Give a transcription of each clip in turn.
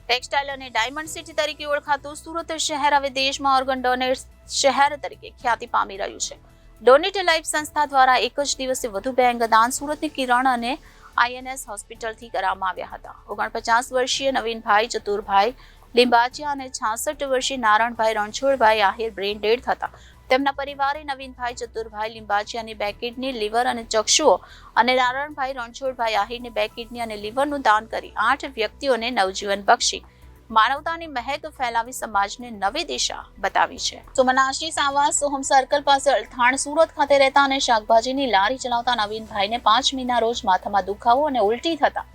Textile અને diamond city તરીકે ઓળખાતું સુરત શહેર હવે દેશમાં ઓર્ગન ડોનેટ શહેર તરીકે ખ્યાતિ પામી રહ્યું છે. ડોનેટ લાઈફ સંસ્થા દ્વારા એક જ દિવસે વધુ 2 અંગદાન સુરતની કિરણ અને INS હોસ્પિટલથી કરવામાં આવ્યા હતા. 49 વર્ષીય નવીનભાઈ ચતુરભાઈ લિંબાચિયા અને 66 વર્ષીય નારણભાઈ રણછોડભાઈ આહિર બ્રેઇન ડેડ થતા તેમના પરિવારે નવીનભાઈ ચતુરભાઈ લિંબાચિયાની 2 કિડની, લીવર અને ચક્ષુઓ અને નારણભાઈ રણછોડભાઈ આહિરને 2 કિડની અને લીવરનું દાન કરી 8 વ્યક્તિઓને નવજીવન બક્ષી માનવતાની મહેક ફેલાવી સમાજને નવી દિશા બતાવી છે. સુમનાશી સાવા સોહમ સર્કલ પાસે અલથાણ સુરત ખાતે રહેતા અને શાકભાજીની લારી ચલાવતા નવીનભાઈને 5 મીના રોજ માથામાં દુખાવો અને ઉલટી થતા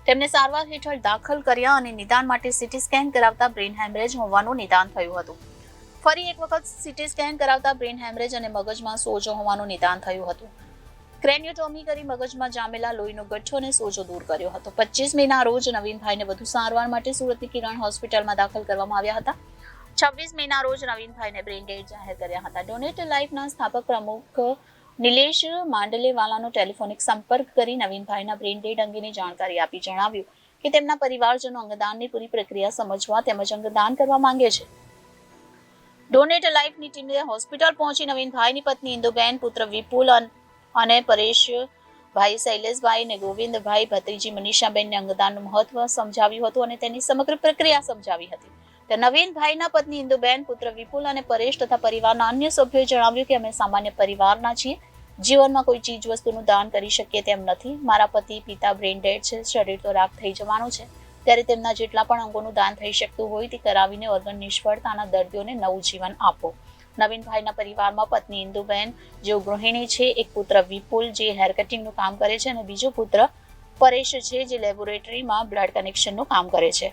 તેમને સારવાર હેઠળ દાખલ કર્યા અને નિદાન માટે સીટી સ્કેન કરાવતા બ્રેઇન હેમરેજ હોવાનું નિદાન થયું હતું. ફરી એક વખત સીટી સ્કેન કરાવતા બ્રેઇન હેમરેજ અને મગજમાં સોજો હોવાનું નિદાન થયું હતું. ક્રેનિયોટોમી કરી મગજમાં જામેલા લોહીનો ગઠ્ઠો અને સોજો દૂર કર્યો હતો. 25 મેના રોજ નવીનભાઈને વધુ સારવાર માટે સુરતની કિરણ હોસ્પિટલમાં દાખલ કરવામાં આવ્યા હતા. 26 મેના રોજ નવીનભાઈને બ્રેઇન ડેડ જાહેર કર્યા હતા. ડોનેટ લાઈફના સ્થાપક પ્રમુખ નિલેશ માંડલેવાલાનો ટેલિફોનિક સંપર્ક કરી નવીનભાઈના બ્રેઇન ડેડ અંગેની જાણકારી આપી જણાવ્યું કે તેમના પરિવારજનો અંગદાનની પૂરી પ્રક્રિયા સમજવા તેમજ અંગદાન કરવા માંગે છે. ડોનેટ લાઈફની ટીમે હોસ્પિટલ પહોંચી નવીનભાઈની પત્ની ઇન્દુબેન, પુત્ર વિપુલ અને પરેશભાઈ, શૈલેષભાઈ અને ગોવિંદભાઈ, ભત્રીજી મનીષાબેનને અંગદાનનું મહત્વ સમજાવ્યું હતું અને તેની સમગ્ર પ્રક્રિયા સમજાવી હતી. તો નવીનભાઈના પત્ની ઇન્દુબેન, પુત્ર વિપુલ અને પરેશ તથા પરિવારના અન્ય સભ્યોએ જણાવ્યું કે અમે સામાન્ય પરિવારના છીએ. જીવનમાં કોઈ ચીજ વસ્તુનું દાન કરી શકીએ તેમ નથી. મારા પતિ પિતા બ્રેઇન ડેડ છે, શરીર તો રાખ થઈ જવાનું છે, ત્યારે તેમના જેટલા પણ અંગોનું દાન થઈ શકતું હોય તે કરાવીને ઓર્ગન નિષ્ફળતાના દર્દીઓને નવું જીવન આપો. નવીનભાઈના પરિવારમાં પત્ની ઇન્દુબેન જેઓ ગૃહિણી છે, એક પુત્ર વિપુલ જે હેર કટિંગનું કામ કરે છે અને બીજો પુત્ર પરેશ છે જે લેબોરેટરીમાં બ્લડ કનેક્શનનું કામ કરે છે.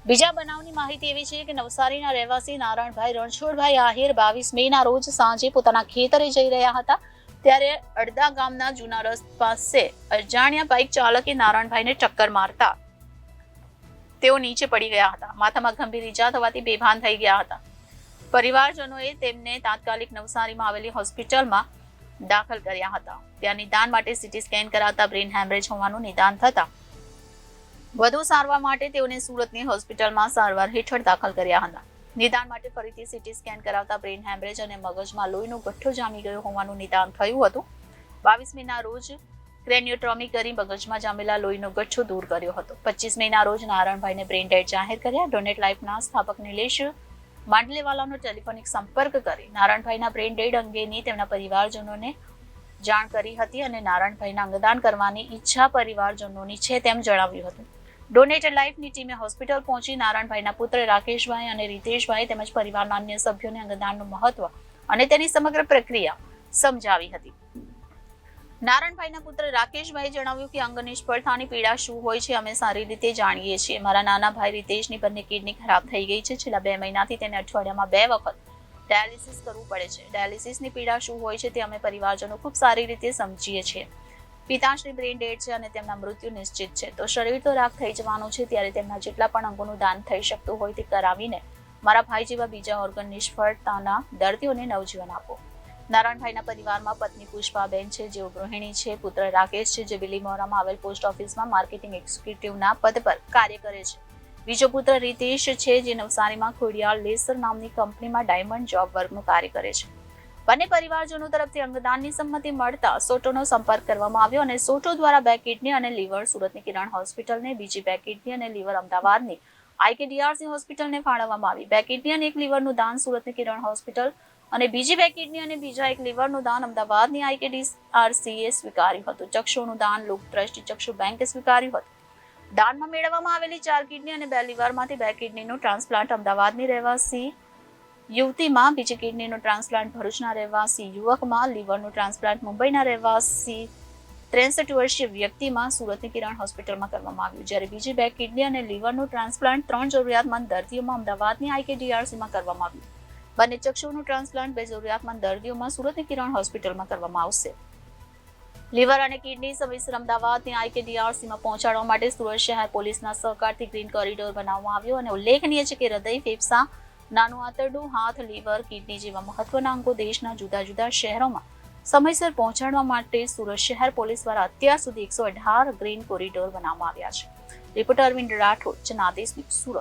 બીજા બનાવની માહિતી એવી છે કે નવસારીના રહેવાસી નારણભાઈ રણછોડભાઈ આહિર 22 મેના રોજ સાંજે પોતાના ખેતરે જઈ રહ્યા હતા ત્યારે અડદા ગામના જૂના રસ્તા પાસે અજાણ્યા બાઇક ચાલકે નારણભાઈને ટક્કર મારતા તેઓ નીચે પડી ગયા હતા. માથામાં ગંભીર ઈજા થવાથી બેભાન થઈ ગયા હતા. પરિવારજનોએ તેમને તાત્કાલિક નવસારીમાં આવેલી હોસ્પિટલમાં દાખલ કર્યા હતા. ત્યાં નિદાન માટે સીટી સ્કેન કરાવતા બ્રેઇન હેમરેજ હોવાનું નિદાન થતા વધુ સારવાર માટે તેઓને સુરતની હોસ્પિટલમાં સારવાર હેઠળ દાખલ કર્યા હતા. નિદાન માટે ફરીથી સીટી સ્કેન કરાવતા બ્રેઇન હેમરેજ અને મગજમાં લોહીનો ગઠ્ઠો જામી ગયો હોવાનું નિદાન થયું હતું. 22 મેના રોજ ક્રેનિયોટોમી કરી મગજમાં જામેલા લોહીનો ગઠ્ઠો દૂર કર્યો હતો. 25 મેના રોજ નારણભાઈને બ્રેઇન ડેડ જાહેર કર્યા. ડોનેટ લાઈફના સ્થાપક નિલેશ માંડલેવાલાનો ટેલિફોનિક સંપર્ક કરી નારણભાઈના બ્રેઇન ડેડ અંગેની તેમના પરિવારજનોને જાણ કરી હતી અને નારણભાઈના અંગદાન કરવાની ઈચ્છા પરિવારજનોની છે તેમ જણાવ્યું હતું. ડોનેટ લાઈફની ટીમે હોસ્પિટલ પહોંચી નારણભાઈના પુત્ર રાકેશભાઈ અને રીતેશભાઈ તેમજ પરિવારના અન્ય સભ્યોને અંગદાનનું મહત્વ અને તેની સમગ્ર પ્રક્રિયા સમજાવી હતી. નારણભાઈના પુત્ર રાકેશભાઈએ જણાવ્યું કે અંગ નિષ્ફળતાની પીડા શું હોય છે અમે સારી રીતે જાણીએ છીએ. મારા નાના ભાઈ રીતેશની બંને કિડની ખરાબ થઈ ગઈ છે. છેલ્લા 2 મહિનાથી તેને અઠવાડિયામાં 2 વખત ડાયાલિસિસ કરવું પડે છે. ડાયાલિસિસની પીડા શું હોય છે તે અમે પરિવારજનો ખૂબ સારી રીતે સમજીએ છીએ. પિતાશ્રી બ્રેઇન ડેડ છે અને તેમના મૃત્યુ નિશ્ચિત છે, તો શરીર તો રાખ થઈ જવાનું છે, ત્યારે તેમના જેટલા પણ અંગોનું દાન થઈ શકતું હોય તે કરાવીને મારા ભાઈ જેવા બીજા ઓર્ગન નિષ્ફળતાના દર્દીઓને નવજીવન આપો. નારણભાઈના પરિવારમાં પત્ની પુષ્પાબેન છે જેઓ ગૃહિણી છે, પુત્ર રાકેશ છે જે બિલીમોરામાં આવેલ પોસ્ટ ઓફિસમાં માર્કેટિંગ એક્ઝિક્યુટિવના પદ પર કાર્ય કરે છે. બીજો પુત્ર રીતેશ છે જે નવસારીમાં ખોડિયાળ લેસર નામની કંપનીમાં ડાયમંડ જોબ વર્કનું કાર્ય કરે છે. બંને પરિવારજનો તરફથી અંગદાનની સંમતિ મળતા સોટોનો સંપર્ક કરવામાં આવ્યો અને સોટો દ્વારા 2 કિડની અને લીવર સુરતની કિરણ હોસ્પિટલને, બીજી 2 કિડની અને લીવર અમદાવાદની IKDRC હોસ્પિટલને ફાળવવામાં આવી. 2 કિડની અને 1 લીવરનું દાન સુરતની કિરણ હોસ્પિટલ અને બીજી 2 કિડની અને બીજા 1 લીવરનું દાન અમદાવાદની IKDRCએ સ્વીકાર્યું હતું. ચક્ષુનું દાન લોક ટ્રસ્ટી ચક્ષુ બેંકે સ્વીકાર્યું હતું. દાનમાં મેળવવામાં આવેલી 4 કિડની અને 2 લીવરમાંથી 2 કિડનીનું ટ્રાન્સપ્લાન્ટ અમદાવાદની રહેવાસી યુવતીમાં, બીજી કિડનીનું ટ્રાન્સપ્લાન્ટ ભરૂચના રહેવાસી યુવકમાં, લીવરનું ટ્રાન્સપ્લાન્ટ મુંબઈના રહેવાસી 63 વર્ષીય વ્યક્તિમાં સુરતની કિરણ હોસ્પિટલમાં કરવામાં આવ્યું. જ્યારે બીજી 2 કિડની અને લીવરનું ટ્રાન્સપ્લાન્ટ 3 જરૂરિયાતમંદ દર્દીઓમાં અમદાવાદની IKDRCમાં કરવામાં આવ્યું. બંને ચક્ષુનું ટ્રાન્સપ્લાન્ટ 2 જરૂરિયાતમંદ દર્દીઓમાં સુરતની કિરણ હોસ્પિટલમાં કરવામાં આવશે. લીવર અને કિડની સમયસર અમદાવાદની IKDRCમાં પહોંચાડવા માટે સુરત શહેર પોલીસના સહકારથી ગ્રીન કોરિડોર બનાવવામાં આવ્યો અને ઉલ્લેખનીય છે કે હૃદય, ફેફસા, નાનું આંતરડું, હાથ, લીવર, કિડની જેવા મહત્વના અંગો દેશના જુદા જુદા શહેરોમાં સમયસર પહોંચાડવા માટે સુરત શહેર પોલીસ દ્વારા અત્યાર સુધી 118 ગ્રીન કોરિડોર બનાવવામાં આવ્યા છે. Reporter Arvind Rathod, Janadesh news, Surat.